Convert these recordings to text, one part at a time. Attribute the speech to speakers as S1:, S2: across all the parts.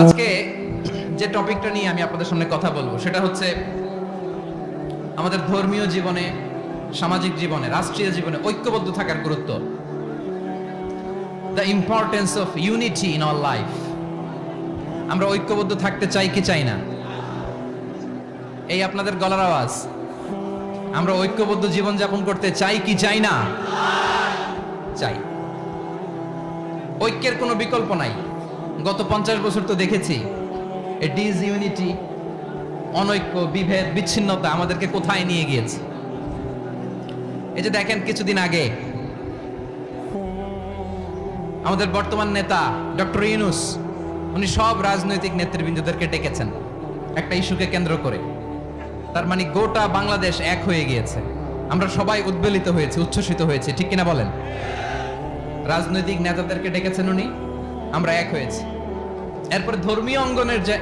S1: আজকে যে টপিকটা নিয়ে আমি আপনাদের সামনে কথা বলবো সেটা হচ্ছে আমাদের ধর্মীয় জীবনে, সামাজিক জীবনে, রাষ্ট্রীয় জীবনে ঐক্যবদ্ধ থাকার গুরুত্ব। The importance of unity in our life. আমরা ঐক্যবদ্ধ থাকতে চাই কি চাই না? এই আপনাদের গলার আওয়াজ। আমরা ঐক্যবদ্ধ জীবন যাপন করতে চাই কি চাই না? চাই। ঐক্যের কোনো বিকল্প নাই। গত 50 বছর তো দেখেছি এই ডিসইউনিটি, অনৈক্য, বিভেদ, বিচ্ছিন্নতা আমাদেরকে কোথায় নিয়ে গিয়েছে। এই যে দেখেন, কিছুদিন আগে আমাদের বর্তমান নেতা ডক্টর ইউনূস, উনি সব রাজনৈতিক নেতৃবৃন্দদেরকে ডেকেছেন একটা ইস্যুকে কেন্দ্র করে। তার মানে গোটা বাংলাদেশ এক হয়ে গিয়েছে। আমরা সবাই উদ্বেলিত হয়েছি, উচ্ছ্বসিত হয়েছি, ঠিক কিনা বলেন? রাজনৈতিক নেতাদেরকে ডেকেছেন উনি, আমরা এক হয়েছি। এরপরে ধর্মীয় অঙ্গনের যে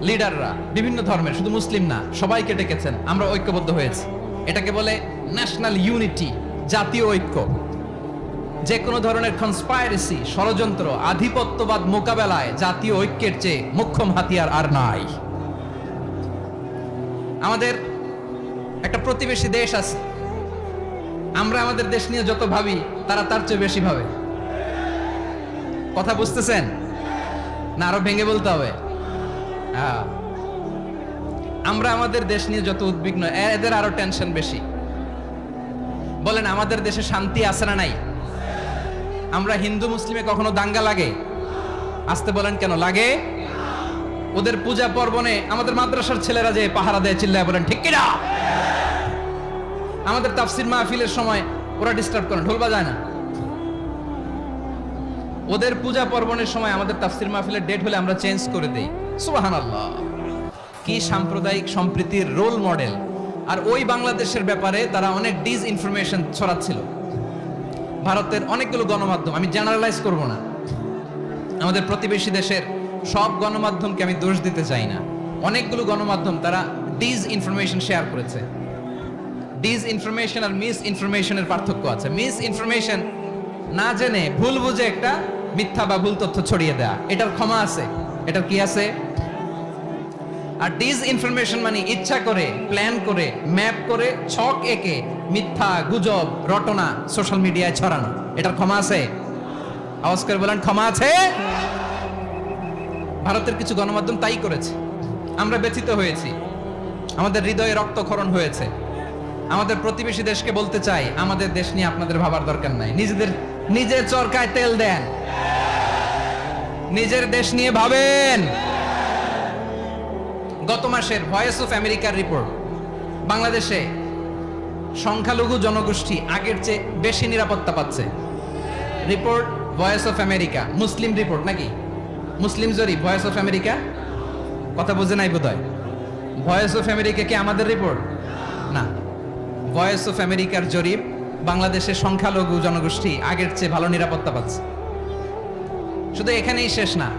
S1: লিডাররা, বিভিন্ন ধর্মের, শুধু মুসলিম না, সবাইকে ডেকেছেন, আমরা ঐক্যবদ্ধ হয়েছি। এটাকে বলে ন্যাশনাল ইউনিটি, জাতীয় ঐক্য। যে কোনো ধরনের কনস্পাইরেসি, ষড়যন্ত্র, আধিপত্যবাদ মোকাবেলায় জাতীয় ঐক্যের চেয়ে মোক্ষম হাতিয়ার আর নাই। আমাদের একটা প্রতিবেশী দেশ আছে, আমরা আমাদের দেশ নিয়ে যত ভাবি তারা তার চেয়ে বেশি ভাবে। কথা বুঝতেছেন না? আরো ভেঙে বলতে হবে। আমরা আমাদের দেশ নিয়ে যত উদ্বিগ্ন, এদের আরো টেনশন বেশি। বলেন, আমাদের দেশে শান্তি আছে না নাই? আমরা হিন্দু মুসলিমে কখনো দাঙ্গা লাগে? আসতে বলেন, কেন লাগে? ওদের পূজা পার্বণে আমাদের মাদ্রাসার ছেলেরা যে পাহারা দেয়, চিল্লায় বলেন ঠিক কিনা? আমাদের তাফসির মাহফিলের সময় ওরা ডিস্টার্ব করে, ঢোল বাজায় না। ওদের পূজা পার্বণের সময় আমাদের তাফসির মাহফিলের ডেট হলে আমরা চেঞ্জ করে দেই। সুবহানাল্লাহ! কি সাম্প্রদায়িক সম্প্রীতির রোল মডেল। আর ওই বাংলাদেশের ব্যাপারে তারা অনেক ডিসইনফরমেশন ছড়াচ্ছিল। ভারতের অনেকগুলো গণমাধ্যম, আমি জেনারেলাইজ করব না, আমাদের প্রতিবেশী দেশের সব গণমাধ্যমকে আমি দোষ দিতে চাই না। অনেকগুলো গণমাধ্যম তারা ডিসইনফরমেশন শেয়ার করেছে। ডিসইনফরমেশন আর মিস ইনফরমেশনের পার্থক্য আছে। মিস ইনফরমেশন না জেনে ভুল বুঝে একটা মিথ্যা বা ভুল তথ্য ছড়িয়ে দেয়া, এটার ক্ষমা আছে, এটার কি আছে? আর ডিসইনফরমেশন মানে ইচ্ছা করে, প্ল্যান করে, ম্যাপ করে, ছক এঁকে মিথ্যা, গুজব, রটনা সোশ্যাল মিডিয়ায় ছড়ানো, এটার ক্ষমা আছে? আওয়াজ করে বলেন, ক্ষমা আছে? ভারতের কিছু গণমাধ্যম তাই করেছে। আমরা ব্যথিত হয়েছি, আমাদের হৃদয়ে রক্তক্ষরণ হয়েছে। আমাদের প্রতিবেশী দেশকে বলতে চাই, আমাদের দেশ নিয়ে আপনাদের ভাবার দরকার নাই। নিজের চরকায় তেল দেন, নিজের দেশ নিয়ে ভাবেন। গত মাসের ভয়েস অফ আমেরিকার রিপোর্ট, বাংলাদেশে সংখ্যালঘু জনগোষ্ঠী আগের চেয়ে বেশি নিরাপত্তা পাচ্ছে। Report voice of America, Muslim report নাকি? মুসলিম জরিপ, ভয়েস অফ আমেরিকা। কথা বুঝে নাই বোধহয়। ভয়েস অফ আমেরিকা কি আমাদের রিপোর্ট? না, ভয়েস অফ আমেরিকার জরিপ, বাংলাদেশের সংখ্যালঘু জনগোষ্ঠী আগের চেয়ে ভালো নিরাপত্তা পাচ্ছে। শুধু এখানেই শেষ না,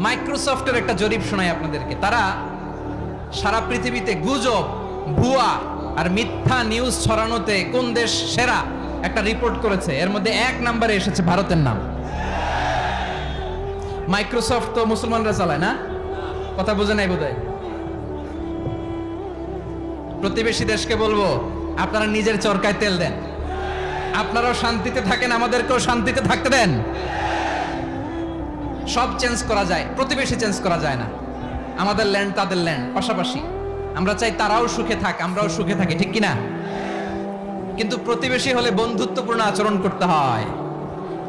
S1: মাইক্রোসফটের একটা জরিপ শোনাই আপনাদেরকে। তারা সারা পৃথিবীতে গুজব, ভুয়া আর মিথ্যা নিউজ ছড়ানোতে কোন দেশ সেরা একটা রিপোর্ট করেছে। এর মধ্যে 1 নম্বরে এসেছে ভারতের নাম। মাইক্রোসফট তো মুসলমানরা চালায় না? কথা বুঝে নাই বোধহয়। প্রতিবেশী দেশকে বলবো, আপনারা নিজের চরকায় তেল দেন, আপনারাও শান্তিতে থাকেন, আমাদেরকেও শান্তিতে থাকতে দেন। সব চেঞ্জ করা যায়, প্রতিবেশী চেঞ্জ করা যায় না। আমাদের ল্যান্ড তাদের ল্যান্ড, পাশাপাশি। আমরা চাই তারাও সুখে থাক, আমরাও সুখে থাকি, ঠিক কিনা? কিন্তু প্রতিবেশী হলে বন্ধুত্বপূর্ণ আচরণ করতে হয়।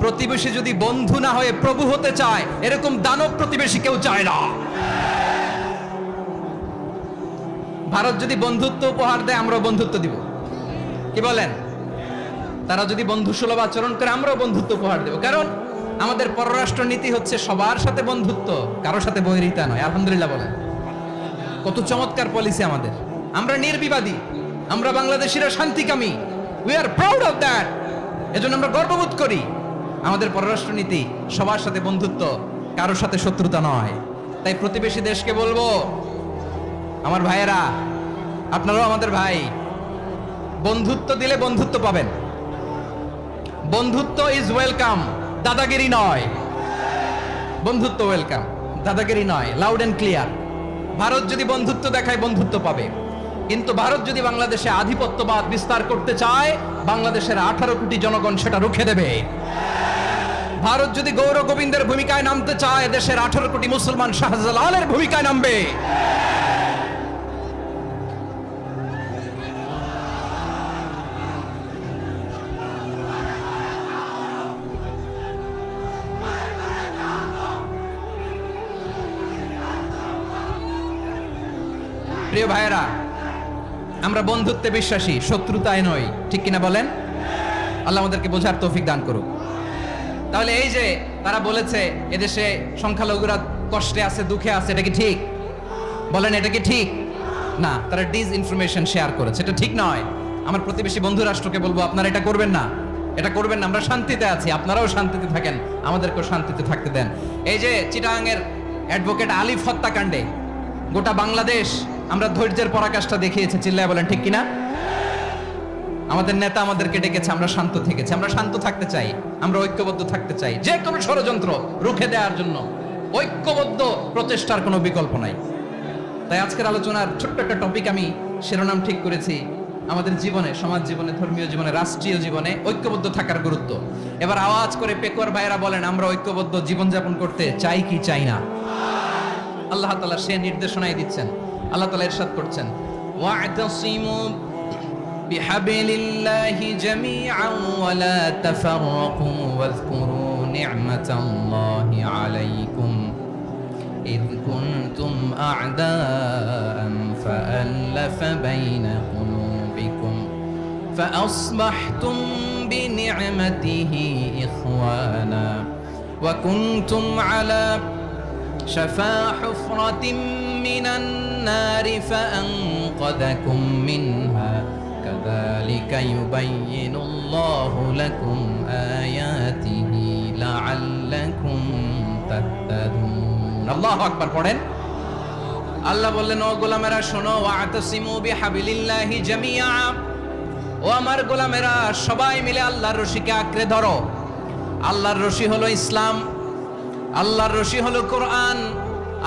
S1: প্রতিবেশী যদি বন্ধু না হয়ে প্রভু হতে চায়, এরকম দানব প্রতিবেশী কেউ চায় না। ভারত যদি বন্ধুত্ব উপহার দেয়, আমরাও বন্ধুত্ব দিব। কি বলেন? তারা যদি বন্ধুসুলভ আচরণ করে, আমরাও বন্ধুত্ব উপহার দেব। কারণ আমাদের পররাষ্ট্র নীতি হচ্ছে সবার সাথে বন্ধুত্ব, কারোর সাথে বৈরিতা নয়। আলহামদুলিল্লাহ বলেন, কত চমৎকার পলিসি আমাদের। আমরা নির্বিবাদী, আমরা বাংলাদেশিরা শান্তিকামী। We are proud of that. এজন্য আমরা গর্ববোধ করি। আমাদের পররাষ্ট্র নীতি সবার সাথে বন্ধুত্ব, কারোর সাথে শত্রুতা নয়। তাই প্রতিবেশী দেশকে বলবো, আমার ভাইয়েরা, আপনারাও আমাদের ভাই। বন্ধুত্ব দিলে বন্ধুত্ব পাবেন। বন্ধুত্ব ইজ ওয়েলকাম, দাদাগিরি নয়। বন্ধুত্ব ওয়েলকাম। দাদাগিরি নয়, লাউড এন্ড ক্লিয়ার। ভারত যদি বন্ধুত্ব দেখায় বন্ধুত্ব পাবে, কিন্তু ভারত যদি বাংলাদেশে আধিপত্যবাদ বিস্তার করতে চায়, বাংলাদেশের 18 কোটি জনগণ সেটা রুখে দেবে। ভারত যদি গৌর গোবিন্দের ভূমিকায় নামতে চায়, দেশের 18 কোটি মুসলমান শাহজালালের ভূমিকায় নামবে। প্রিয় ভাইয়েরা, আমরা বন্ধুত্বে বিশ্বাসী, শত্রুতায় নই, ঠিক কিনা বলেন? আল্লাহ আমাদেরকে বোঝার তৌফিক দান করুক। তাহলে এই যে তারা বলেছে এদেশে সংখ্যালঘুরা কষ্টে আছে, দুঃখে আছে, এটা কি ঠিক? বলেন, এটা কি ঠিক? না, তারা ডিস ইনফরমেশন শেয়ার করেছে, এটা ঠিক নয়। আমার প্রতিবেশী বন্ধু রাষ্ট্রকে বলবো, আপনারা এটা করবেন না, এটা করবেন না। আমরা শান্তিতে আছি, আপনারাও শান্তিতে থাকেন, আমাদেরকেও শান্তিতে থাকতে দেন। এই যে চিটাগাংয়ের অ্যাডভোকেট আলিফ হত্যাকাণ্ডে গোটা বাংলাদেশ আমরা ধৈর্যের পরাকাষ্ঠা দেখিয়েছে, চিল্লায় বলেন ঠিক কিনা? আমাদের নেতা আমাদেরকে ডেকেছে, আমরা শান্ত থেকেছি। আমরা শান্ত থাকতে চাই, আমরা ঐক্যবদ্ধ থাকতে চাই। যে কোনো ষড়যন্ত্র রুখে দেওয়ার জন্য ঐক্যবদ্ধ প্রচেষ্টার কোনো বিকল্প নাই। তাই আজকের আলোচনার ছোট্ট একটা টপিক আমি শিরোনাম ঠিক করেছি, আমাদের জীবনে, সমাজ জীবনে, ধর্মীয় জীবনে, রাষ্ট্রীয় জীবনে ঐক্যবদ্ধ থাকার গুরুত্ব। এবার আওয়াজ করে পেকুয়ার ভাইয়েরা বলেন, আমরা ঐক্যবদ্ধ জীবনযাপন করতে চাই কি চাই না? আল্লাহ তাআলা সে নির্দেশনাই দিচ্ছেন। আল্লাহ তাআলা ইরশাদ করছেন, ওয়া'তাসিমু বিহাবলিল্লাহি জামিআন ওয়া লা তাফাররাকু ওয়াযকুরু নি'মাতাল্লাহি আলাইকুম إذ كنتم أعداء فألف بين قلوبكم فأصبحتم بنعمته إخوانا وكنتم على شفا حفرة من النار فأنقذكم منها كذلك يبين الله لكم آياته لعلكم تهتدون আল্লাহু আকবার পড়েন। আল্লাহ বললেন, ও গোলামেরা শোনো, ওয়া'তাসিমু বিহাবলিল্লাহি জামিআ, ও আমার গোলামেরা সবাই মিলে আল্লাহর রশিকে আঁকড়ে ধরো। আল্লাহর রশি হলো ইসলাম, আল্লাহর রশি হলো কোরআন।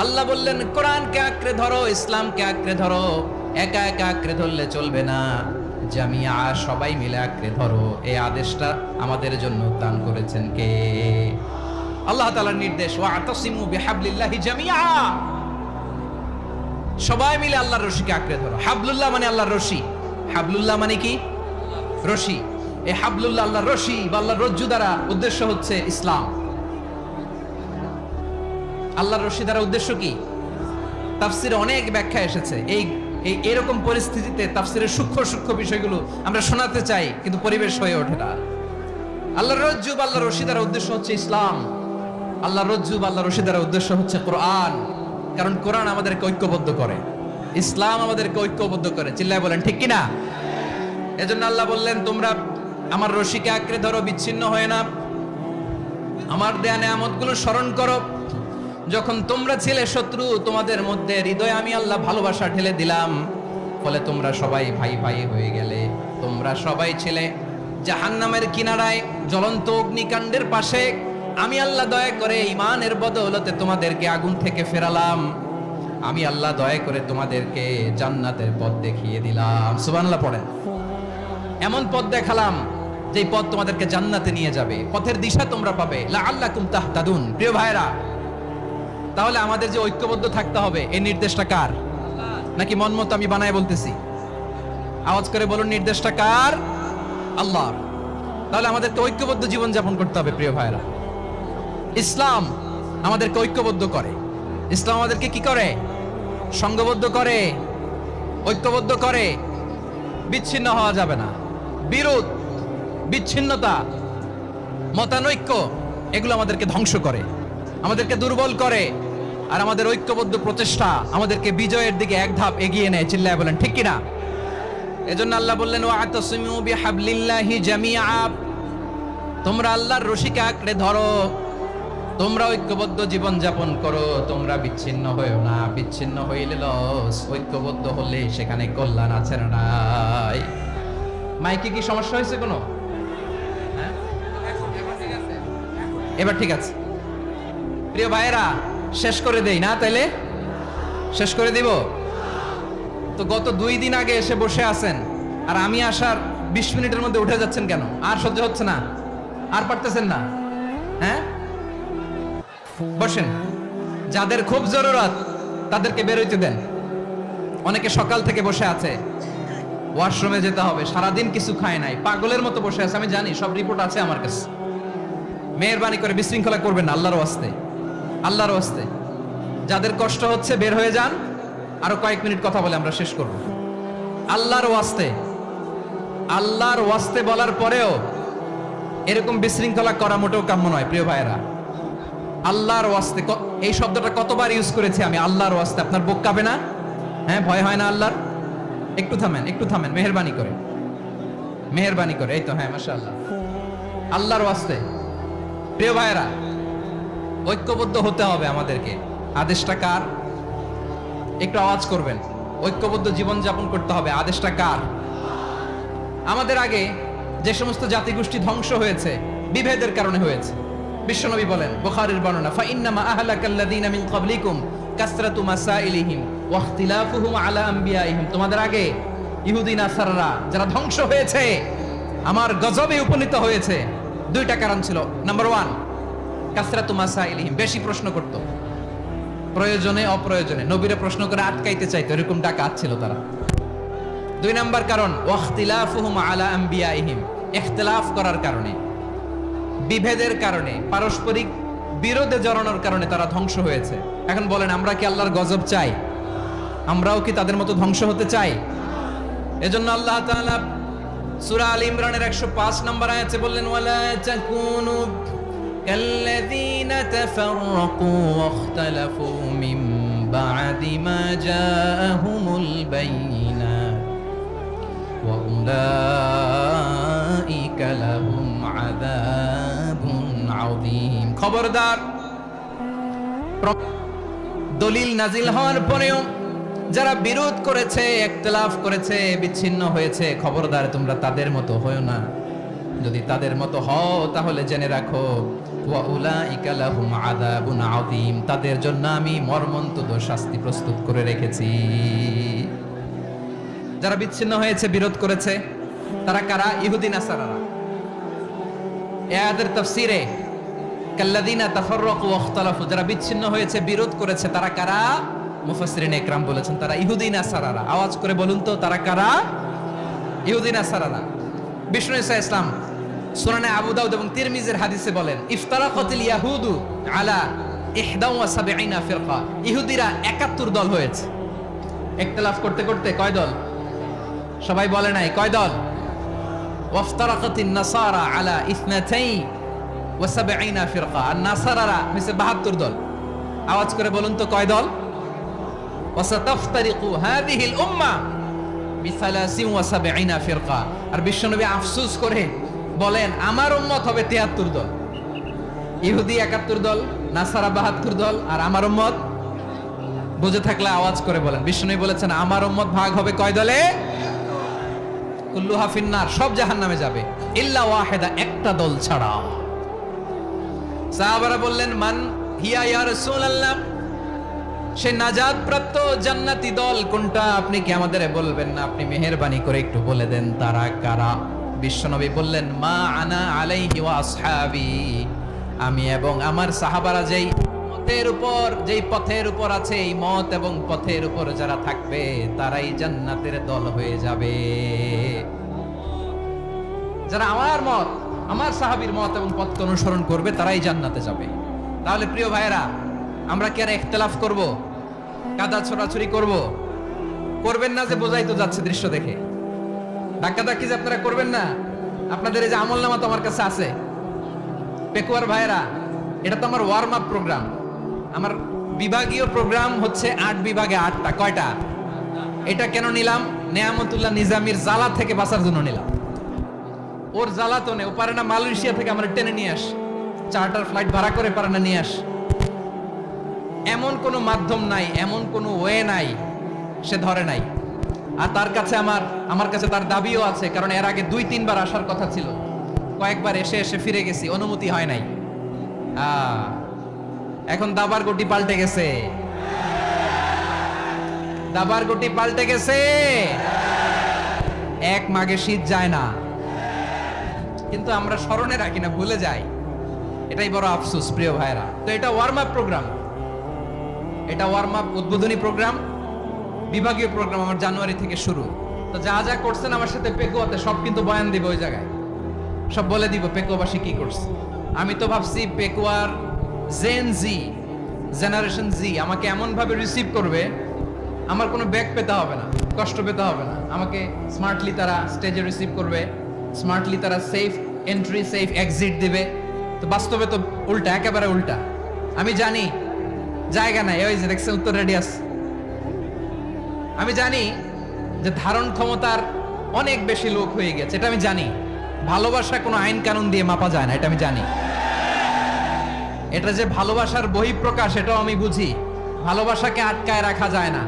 S1: আল্লাহ বললেন, কোরআনকে আঁকড়ে ধরো, ইসলামকে আঁকড়ে ধরো। একা একা আঁকড়ে ধরলে চলবে না, জামিআ, সবাই মিলে আঁকড়ে ধরো। এই আদেশটা আমাদের জন্য দান করেছেন কে? আল্লাহ তাআলার নির্দেশ, ওয়া'তাসিমু বিহাবলিল্লাহি জামিআ, সবাই মিলে আল্লাহর রশিকে আঁকড়ে ধরো। হাবলুল্লাহ মানে আল্লাহর রশি। হাবলুল্লাহ মানে কি? রশি। এই হাবলুল্লাহ, আল্লাহর রশি বা আল্লাহর রজ্জু দ্বারা উদ্দেশ্য হচ্ছে ইসলাম। আল্লাহর রশি দ্বারা উদ্দেশ্য কি? তাফসিরে অনেক ব্যাখ্যা এসেছে। এই এরকম পরিস্থিতিতে তাফসিরের সূক্ষ্ম সূক্ষ্ম বিষয়গুলো আমরা শোনাতে চাই, কিন্তু পরিবেশ হয়ে ওঠে না। আল্লাহর রজ্জু বা আল্লাহর রশি দ্বারা উদ্দেশ্য হচ্ছে ইসলাম। আল্লাহর রজ্জু বা আল্লাহর রশি দ্বারা উদ্দেশ্য হচ্ছে কোরআন, কারণ কোরআন আমাদেরকে ঐক্যবদ্ধ করে, ইসলাম আমাদেরকে ঐক্যবদ্ধ করে। চিল্লায় বলেন ঠিক কিনা? এজন্য আল্লাহ বললেন, তোমরা আমার রশিকে আঁকড়ে ধরো, বিচ্ছিন্ন হয়ে না। আমার দেয়া নেয়ামতগুলো স্মরণ করো। যখন তোমরা ছিলে শত্রু, তোমাদের মধ্যে হৃদয়ে আমি আল্লাহ ভালোবাসা ঢেলে দিলাম, ফলে তোমরা সবাই ভাই ভাই হয়ে গেলে। তোমরা সবাই ছিলে জাহান্নামের কিনারায়, জ্বলন্ত অগ্নিকাণ্ডের পাশে। আমি আল্লাহ দয়া করে ঈমানের বদৌলতে তোমাদেরকে আগুন থেকে ফেরালাম। আমি আল্লাহ দয়া করে তোমাদেরকে জান্নাতের পথ দেখিয়ে দিলাম। সুবহানাল্লাহ পড়েন। এমন পথ দেখালাম যে পথ তোমাদেরকে জান্নাতে নিয়ে যাবে, পথের দিশা তোমরা পাবে। লাআল্লাকুম তাহতাদুন। প্রিয় ভাইরা, তাহলে আমাদের যে ঐক্যবদ্ধ থাকতে হবে, এই নির্দেশটা কার? নাকি মন মতো আমি বানায় বলতেছি? আওয়াজ করে বলুন, নির্দেশটা কার? আল্লাহর। তাহলে আমাদেরকে ঐক্যবদ্ধ জীবন যাপন করতে হবে। প্রিয় ভাইরা, ইসলাম আমাদেরকে ঐক্যবদ্ধ করে। ইসলাম আমাদেরকে কি করে? সংঘবদ্ধ করে, ঐক্যবদ্ধ করে। বিচ্ছিন্ন হওয়া যাবে না। বিরোধ, বিচ্ছিন্নতা, মতানৈক্য, এগুলো আমাদেরকে ধ্বংস করে, আমাদেরকে দুর্বল করে। আর আমাদের ঐক্যবদ্ধ প্রচেষ্টা আমাদেরকে বিজয়ের দিকে এক ধাপ এগিয়ে নেয়। চিল্লায় বলেন ঠিক কিনা? এজন্য আল্লাহ বললেন, ওয়া'তাসিমু বিহাবলিল্লাহি জামিআ, তোমরা আল্লাহর রশিকে আঁকড়ে ধরো, তোমরা ঐক্যবদ্ধ জীবন যাপন করো, তোমরা বিচ্ছিন্ন হয়েও না। বিচ্ছিন্ন হইলে লস, ঐক্যবদ্ধ হলে সেখানে কল্যাণ আছে না নাই? মাইকে কি সমস্যা হয়েছে কোনো? এবার ঠিক আছে। প্রিয় ভাইয়েরা, শেষ করে দেই না, তাইলে শেষ করে দিব। তো গত 2 দিন আগে এসে বসে আছেন, আর আমি আসার 20 মিনিটের মধ্যে উঠে যাচ্ছেন কেন? আর সহ্য হচ্ছে না? আর পারতেছেন না? হ্যাঁ, বসেন। যাদের খুব জরুরত তাদেরকে বের হইতে দেন। অনেকে সকাল থেকে বসে আছে, ওয়াশরুমে যেতে হবে, সারাদিন কিছু খায় নাই, পাগলের মতো বসে আছে। আমি জানি, সব রিপোর্ট আছে আমার কাছে। মেহেরবানি করে বিশৃঙ্খলা করবেন না, আল্লাহর ওয়াস্তে, আল্লাহর ওয়াস্তে। যাদের কষ্ট হচ্ছে বের হয়ে যান। আরো কয়েক মিনিট কথা বলে আমরা শেষ করব। আল্লাহর ওয়াস্তে, আল্লাহর ওয়াস্তে বলার পরেও এরকম বিশৃঙ্খলা করা মোটেও কাম্য নয় প্রিয় ভাইয়েরা। আল্লাহর ওয়াস্তে, এই শব্দটা কতবার ইউজ করেছি আমি, আল্লাহর ওয়াস্তে। আপনার বুক কাঁপে না? হ্যাঁ, ভয় হয় না আল্লাহর? একটু থামেন, একটু থামেন, মেহেরবানি করে, মেহেরবানি করে। এই তো, হ্যাঁ, মাশাআল্লাহ। আল্লাহর ওয়াস্তে প্রিয় ভাইয়েরা, ঐক্যবদ্ধ হতে হবে আমাদেরকে। আদেশটা কার? একটু আওয়াজ করবেন। ঐক্যবদ্ধ জীবন যাপন করতে হবে। আদেশটা কার? আমাদের আগে যে সমস্ত জাতিগোষ্ঠী ধ্বংস হয়েছে বিভেদের কারণে হয়েছে। বিশ্বনবী বলেন, বুখারীর বর্ণনা, ফাইন্নামা আহলাকাল্লাযীনা মিন ক্বাবলিকুম কাসরাতু মাসাইলিহিম ওয়া ইখতিলাফুহুম আলা আম্বিয়াইহিম। তোমাদের আগে ইহুদি নাসারারা যারা ধ্বংস হয়েছে, আমার গজবে উপনীত হয়েছে, 2টা কারণ ছিল। নাম্বার 1, কাসরাতু মাসাইলিহিম, বেশি প্রশ্ন করত, প্রয়োজনে অপ্রয়োজনে নবীরে প্রশ্ন করে আটকাইতে চাইতো, এরকম ডাকাত ছিল তারা। 2 নাম্বার কারণ, ওয়া ইখতিলাফুহুম আলা আম্বিয়াইহিম, ইখতিলাফ করার কারণে, বিভেদের কারণে, পারস্পরিক বিরোধে জড়ানোর কারণে তারা ধ্বংস হয়েছে। এখন বলেন, আমরা কি আল্লাহর গজব চাই? আমরাও কি তাদের মতো ধ্বংস হতে চাই? এজন্য আল্লাহ তাআলা সূরা আল ইমরানের 105 নম্বর আয়াতে বললেন, ওয়ালা তাকুনু কাল্লাযীনা তাফাররাকু ওয়াখতালাফু মিন বা'দি মা জাআহুমুল বায়িনাত ওয়া উলাইকা লাহুম আযাবুন আযীম। খবরদার, দলিল নাজিল হওয়ার পরেও যারা বিরোধ করেছে, ইখতিলাফ করেছে, বিচ্ছিন্ন হয়েছে, খবরদার তোমরা তাদের মতো হয়ো না। যদি তাদের মতো হও তাহলে জেনে রাখো, ওয়া উলাইকা লাহুম আযাবুন আযীম, তাদের জন্য আমি মর্মন্তুদ শাস্তি প্রস্তুত করে রেখেছি। যারা বিচ্ছিন্ন হয়েছে, বিরোধ করেছে, তারা কারা? ইহুদি নাসারারা। এই আয়াতের তাফসীরে কাল্লাযীনা তাফাররাকু ওয়া ইখতালাফু, যারা বিচ্ছিন্ন হয়েছে, বিরোধ করেছে, তারা কারা? মুফাসসিরিন ইকরাম বলেছেন তারা ইহুদি নাসারারা। আওয়াজ করে বলুন তো, তারা কারা? ইহুদি নাসারারা। বিষ্ণু ঈসা ইসলাম সুনানে আবু দাউদ এবং তিরমিজির হাদিসে বলেন, ইফতারাকাতিল ইয়াহুদু আলা 71 ফিরকা, ইহুদিরা 71 দল হয়েছে। ইখতিলাফ করতে করতে কয় দল? সবাই বলে নাই, কয় দল? ওয়াফতারাকাতিন নাসারা আলা 72 ফিরকা, আর নাসারারা হইছে 72 দল। আওয়াজ করে বলুন তো, কয় দল? ওয়াসাতাফতারিকু হাযিহিল উম্মাহ বি73 ফিরকা। আর বিশ্বনবী আফসোস করে বলেন, আমার উম্মত হবে 73 দল। ইহুদি 71 দল, নাসারা 72 দল, আর আমার উম্মত, বুঝে থাকলে আওয়াজ করে বলেন। বিশ্বনবী বলেছেন, আমার উম্মত ভাগ হবে কয় দলে? কুল্লুহা ফিন্নার, সব জাহান্নামে যাবে, ইল্লা ওয়াহিদা, একটা দল ছাড়া। সাহাবারা বললেন, মান হিয়া ইয়া রাসূলুল্লাহ, সে নাজাত প্রাপ্ত জান্নাতি দল কোনটা? আপনি কি আমাদের বলবেন না? আপনি মেহেরবানি করে একটু বলে দেন তারা কারা। বিশ্বনবী বললেন, মা আনা আলাইহি ওয়া আসহাবি, আমি এবং আমার সাহাবারা যেই মতের উপর, যেই পথের উপর আছে, এই মত এবং পথের উপর যারা থাকবে তারাই জান্নাতের দল হয়ে যাবে। যারা আমার মত, আমার সাহাবীর মত এবং পথকে অনুসরণ করবে তারাই জান্নাতে যাবে। তাহলে প্রিয় ভাইয়েরা, আমরা কি আর ইখতিলাফ করব? কাদা ছোড়াছুরি করব? করবেন না যে বোঝাই তো যাচ্ছে দৃশ্য দেখে। ধাক্কাধাক্কি যে আপনারা করবেন না। আপনাদের এই যে আমলনামা তো আমার কাছে আছে। পেকুয়ার ভাইয়েরা, এটা তো আমার ওয়ার্ম আপ প্রোগ্রাম। আমার বিভাগীয় প্রোগ্রাম হচ্ছে 8 বিভাগে 8টা। কয়টা? এটা কেন নিলাম? নেয়ামতুল্লাহ নিজামীর জ্বালা থেকে বাঁচার জন্য নিলাম। ওর জ্বালাতনে ও পারে না মালয়েশিয়া থেকে আমার টেনে নিয়ে আস, চার্টার ফ্লাইট ভাড়া করে পারে না নিয়ে আস। এমন কোনো মাধ্যম নাই, এমন কোনো ওয়ে নাই সে ধরে নাই। আর তার কাছে আমার কাছে তার দাবিও আছে, কারণ এর আগে 2-3 বার আসার কথা ছিল। কয়েকবার এসে ফিরে গেছি, অনুমতি হয় নাই। এখন দাবার গুটি পাল্টে গেছে, দাবার গুটি পাল্টে গেছে। এক মাঘে শীত যায় না, কিন্তু আমরা স্মরণে রাখি না, ভুলে যাই। এটাই বড় আফসোস প্রিয় ভাইরা। তো এটা ওয়ার্ম আপ প্রোগ্রাম, এটা ওয়ার্ম আপ উদ্বোধনী প্রোগ্রাম, বিভাগীয় প্রোগ্রাম আমার জানুয়ারি থেকে শুরু। তো যা যা করছেন আমার সাথে পেকুয়াতে সব কিন্তু বয়ান দিব, ওই জায়গায় সব বলে দিব পেকুয়াবাসী কি করছে। আমি তো ভাবছি পেকুয়ার জেন জি, জেনারেশন জি আমাকে এমন ভাবে রিসিভ করবে, আমার কোনো ব্যাক পেতে হবে না, কষ্ট পেতে হবে না। আমাকে স্মার্টলি তারা স্টেজে রিসিভ করবে, স্মার্টলি তারা সেফ এন্ট্রি সেফ এক্সিট দিবে। তো বাস্তবে তো উল্টা, একেবারে উল্টা। আমি জানি জায়গা নাই, ওই যে দেখছেন উত্তর রেডিয়াস। আমি জানি যে ধারণ ক্ষমতার অনেক বেশি লোক হয়ে গেছে, এটা আমি জানি। ভালোবাসা কোনো আইন কানুন দিয়ে মাপা যায় না, এটা আমি জানি। এটা যে ভালোবাসার বহিঃপ্রকাশ, এটাও আমি বুঝি। ভালোবাসাকে আটকায় রাখা যায় না।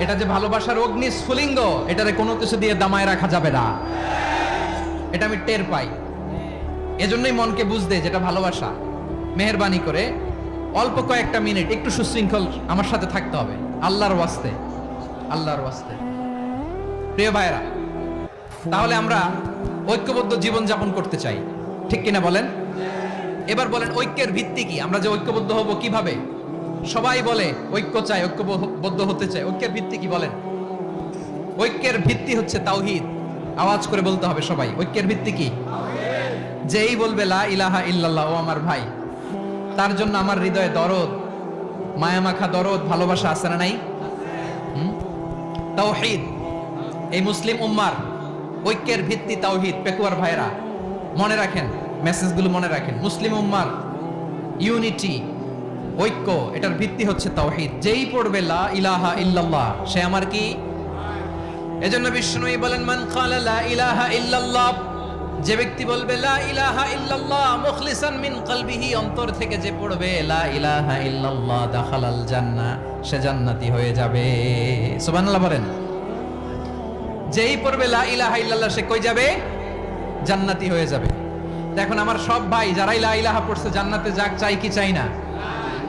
S1: এটা যে ভালোবাসার অগ্নি স্ফুলিঙ্গ, এটারে কোনো কিছু দিয়ে দামায় রাখা যাবে না, এটা আমি টের পাই। এজন্যই মনকে বুঝতে যেটা ভালোবাসা। মেহেরবানি করে অল্প কয়েকটা মিনিট একটু সুশৃঙ্খল আমার সাথে থাকতে হবে, আল্লাহর ওয়াস্তে, আল্লাহর ওয়াস্তে। প্রিয় ভাইরা, তাহলে আমরা ঐক্যবদ্ধ জীবন যাপন করতে চাই, ঠিক কিনা বলেন? এবার বলেন ঐক্যের ভিত্তি কি? আমরা যে ঐক্যবদ্ধ হব কিভাবে? সবাই বলে ঐক্য চাই, ঐক্যবদ্ধ হতে চাই। ঐক্যের ভিত্তি কি বলেন? ঐক্যের ভিত্তি হচ্ছে তাওহীদ। আওয়াজ করে বলতে হবে সবাই, ঐক্যের ভিত্তি কি? যেই বলবে লা ইলাহা ইল্লাল্লাহ, ও আমার ভাই, তার জন্য আমার হৃদয়ে দরদ, মায়ামাখা দরদ, ভালোবাসা আছে না নাই? তাওহীদ। এই মুসলিম উম্মার ঐক্যের ভিত্তি তাওহীদ। পেকুয়ার ভাইরা মনে রাখেন, মেসেজগুলো মনে রাখেন। মুসলিম উম্মার ইউনিটি, ঐক্য, এটার ভিত্তি হচ্ছে তাওহীদ। যেই পড়বে লা ইলাহা ইল্লাল্লাহ, সে আমার কি? এজন্য বিষ্ণুই বলেন মান ক্বালা লা ইলাহা ইল্লাল্লাহ, যে ব্যক্তি বলবে লা ইলাহা ইল্লাল্লাহ মুখলিসান মিন কলবিহি, অন্তর থেকে যে পড়বে লা ইলাহা ইল্লাল্লাহ, দাখালাল জান্নাহ, সে জান্নাতি হয়ে যাবে। সুবহানাল্লাহ বলেন। যেই পড়বে লা ইলাহা ইল্লাল্লাহ, সে কই যাবে? জান্নাতি হয়ে যাবে। দেখুন আমার সব ভাই যারাই লা ইলাহা পড়ছে জান্নাতে যাক, চাই কি চাই না?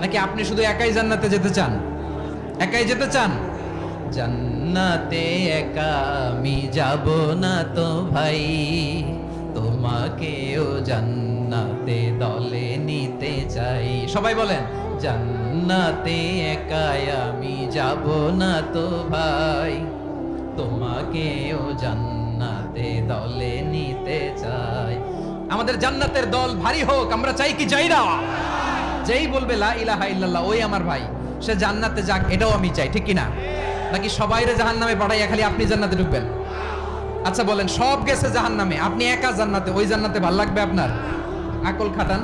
S1: নাকি আপনি শুধু একাই জান্নাতে যেতে চান? একাই যেতে চান? জান্নাতে একা আমি যাব না তো ভাই, তোমাকেও জান্নাতে দলে নিতে চাই। সবাই বলেন জান্নাতে একা আমি যাব না তো ভাই, তোমাকেও জান্নাতে দলে নিতে চাই। আমাদের জান্নাতের দল ভারী হোক, আমরা চাই কি চাই না? যেই বলবে লা ইলাহা ইল্লাল্লাহ, ওই আমার ভাই, সে জান্নাতে যাক, এটাও আমি চাই, ঠিক কিনা? নাকি সবাইরে জাহান্নামে পাঠাইয়া খালি আপনি জান্নাতে ঢুকবেন? আচ্ছা বলেন, সব গেছে জাহান্নামে, আপনি একা জান্নাতে, ওই জান্নাতে ভাল লাগবে আপনার? আকল খাটান।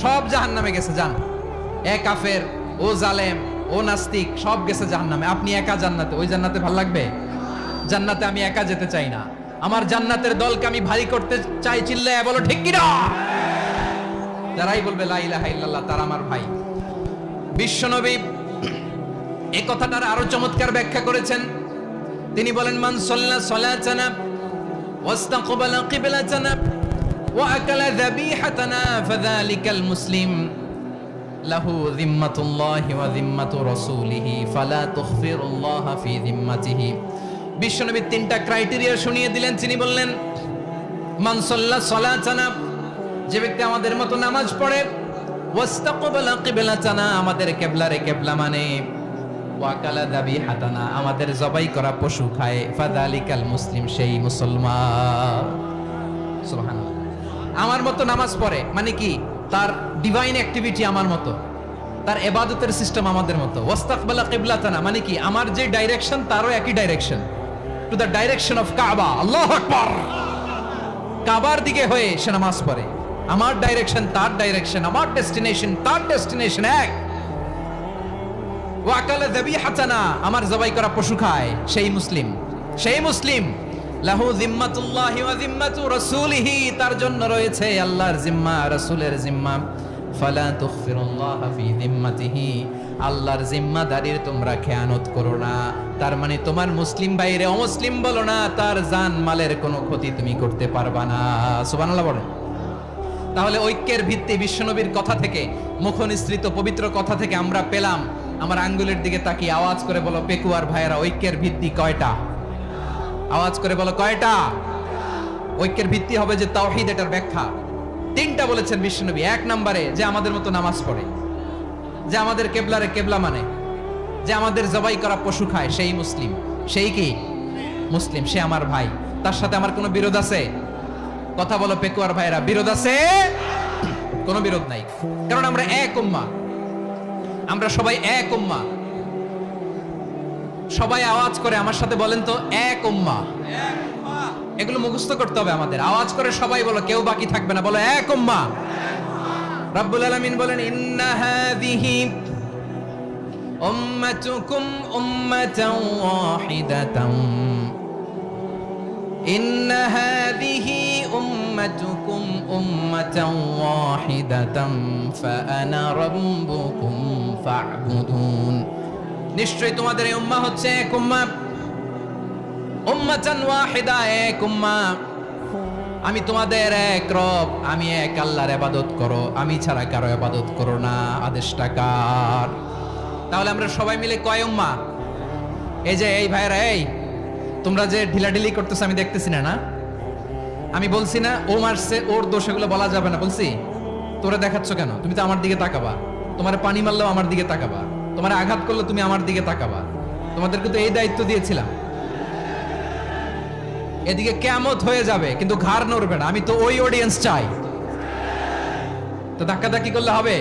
S1: সব জাহান্নামে গেছে, যান। এ কাফের, ও জালেম, ও নাস্তিক, সব গেছে জাহান্নামে, আপনি একা জান্নাতে, ওই জান্নাতে ভাল লাগবে? জান্নাতে আমি একা যেতে চাই না, আমার জান্নাতের দলকে আমি ভারী করতে চাই। চিল্লায়া বলো ঠিক কিনা? যারাই বলবে লা ইলাহা ইল্লাল্লাহ, তারা আমার ভাই। বিশ্বনবী এই কথাটার আরো চমৎকার ব্যাখ্যা করেছেন। তিনি বলেন মান সাল্লা সালাতানা ওয়াস্তাকবালা কিবলাতানা ওয়া আকালা যাবিহাতানা ফাযালিকাল মুসলিম লাহু যিম্মাতুল্লাহি ওয়া যিম্মাতু রাসূলিহি ফালা তুখফিরুল্লাহা ফি যিম্মাতিহি। বিশ্বনবী তিনটা ক্রাইটেরিয়া শুনিয়ে দিলেন। তিনি বললেন মান সাল্লা সালাতানা, যে ব্যক্তি আমাদের মতো নামাজ পড়ে, ওয়াস্তাকবালা কিবলাতানা, আমাদের কিবলারে কিবলা মানে, ওয়াকালা যাবিহাতানা, আমাদের জবাই করা পশু খায়, ফাযালিকাল মুসলিম, সেই মুসলমান। সুবহানাল্লাহ। আমার মতো নামাজ পড়ে মানে কি? তার ডিভাইন অ্যাক্টিভিটি আমার মতো, তার ইবাদতের সিস্টেম আমাদের মতো। ওয়াস্তাকবালা কিবলাতানা মানে কি? আমার যে ডাইরেকশন তারও একই direction, to the direction of কাবা। আল্লাহু আকবার। কাবার দিকে হয়ে সে নামাজ পড়ে। আমার ডাইরেকশন তার ডাইরেকশন, আমার ডেস্টিনেশন তার ডেস্টিনেশন এক। ওয়াকালা যাবিহাতানা, আমার জবাই করা পশু খায়, সেই মুসলিম, সেই মুসলিম। লাহু যিম্মাতুল্লাহি ওয়া যিম্মাতু রাসূলিহি, তার জন্য রয়েছে আল্লাহর জিম্মা, রাসূলের জিম্মা। ফালা তুখফিরুল্লাহা ফি যিম্মাতিহি, আল্লাহর জিম্মাদারির তোমরা খেয়ানত করো না। তার মানে তোমার মুসলিম ভাইরে অমুসলিম বলো না, তার জান মালের কোনো ক্ষতি তুমি করতে পারবা না। সুবহানাল্লাহ বলেন। তাহলে ঐক্যের ভিত্তি বিশ্বনবীর কথা থেকে, মুখনিসৃত পবিত্র কথা থেকে আমরা পেলাম। আমার আঙ্গুলের দিকে তাকিয়ে আওয়াজ করে বলো পেকুয়ার ভাইয়েরা, ঐক্যের ভিত্তি কয়টা? আওয়াজ করে বলো কয়টা? ঐক্যের ভিত্তি হবে যে তাওহীদ, এটার ব্যাখ্যা তিনটা বলেছেন বিশ্বনবী। এক নম্বরে যে আমাদের মতো নামাজ পড়ে, যে আমাদের কেবলারে কেবলা মানে, যে আমাদের জবাই করা পশু খায়, সেই মুসলিম। সেই কি মুসলিম? সে আমার ভাই। তার সাথে আমার কোনো বিরোধ আছে? কথা বলো পেকুয়ার ভাইরা, বিরোধ আছে? কোনো বিরোধ নাই, কারণ আমরা এক উম্মাহ, আমরা সবাই এক উম্মাহ। সবাই আওয়াজ করে আমার সাথে বলেন তো, এক উম্মাহ। এগুলো মুখস্থ করতে হবে আমাদের। আওয়াজ করে সবাই বলো, কেউ বাকি থাকবে না, বলো এক উম্মাহ। রব্বুল আলামিন বলেন, ইন্না হাযিহি উম্মাতুকুম উম্মাতান ওয়াহিদাতান, ইন্না হাযিহি উম্মাতুকুম উম্মাতান ওয়াহিদাতান ফাআনা রাব্বুকুম ফা'বুদুন। নিশ্চয়ই তোমাদের এই উম্মাহ হচ্ছে এক উম্মাহ, উম্মাতান ওয়াহিদা, এক উম্মাহ। আমি তোমাদের এক রব, আমি এক আল্লাহর ইবাদত করো, আমি ছাড়া কারো ইবাদত করো না। আদেশটা কার? তাহলে আমরা সবাই মিলে কয় উম্মাহ? এই যে এই ভাইরা, এই তোমরা যে ঢিলাঢিলি করতেছ আমি দেখতেছি না। আমি বলছি না ও মারছে, ওর দোষ, এগুলো বলা যাবে না বলছি? তোরা দেখাচ্ছ কেন? তুমি তো আমার দিকে তাকাবা। তোমার পানি মারলেও আমার দিকে তাকাবা, তোমার আঘাত করলে তুমি আমার দিকে তাকাবা। তোমাদেরকে তো এই দায়িত্ব দিয়েছিলাম। এদিকে কিয়ামত হয়ে যাবে কিন্তু ঘাড় নড়বে না। আমি তো ওই অডিয়েন্স চাই। তো ধাক্কাধাক্কি করলে হবে?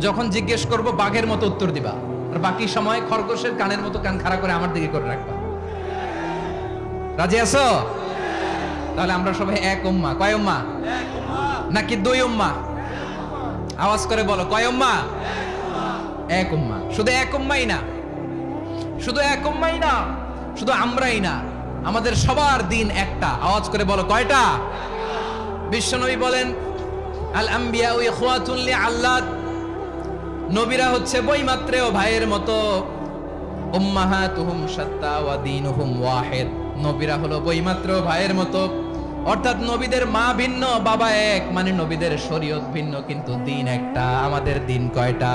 S1: যখন জিজ্ঞেস করব বাঘের মতো উত্তর দিবা, আর বাকি সময় খরগোশের কানের মতো কান খাড়া করে আমার দিকে করে রাখবা। রাজি আছো? তাহলে আমরা সবাই এক উম্মাহ। কয় উম্মাহ? নাকি দুই উম্মাহ? আওয়াজ করে বলো, কয় উম্মাহ? এক উম্মাহ। শুধু এক উম্মাহই না, শুধু এক উম্মাহই না, শুধু আমরাই না, আমাদের সবার দিন একটা। আওয়াজ করে বলো কয়টা? বিশ্বনবী বলেন, আল আম্বিয়া ইখওয়াতুন লিআল্লাত, নবীরা হচ্ছে বৈমাত্রেয় ভাইয়ের মতো। উম্মাহাতুহুম শাত্তা ওয়া দীনুহুম ওয়াহিদ, নবীরা হলো বৈমাত্রেয় ভাইয়ের মতো। অর্থাৎ নবীদের মা ভিন্ন, বাবা এক, মানে নবীদের শরীয়ত ভিন্ন, কিন্তু দিন একটা। আমাদের দিন কয়টা?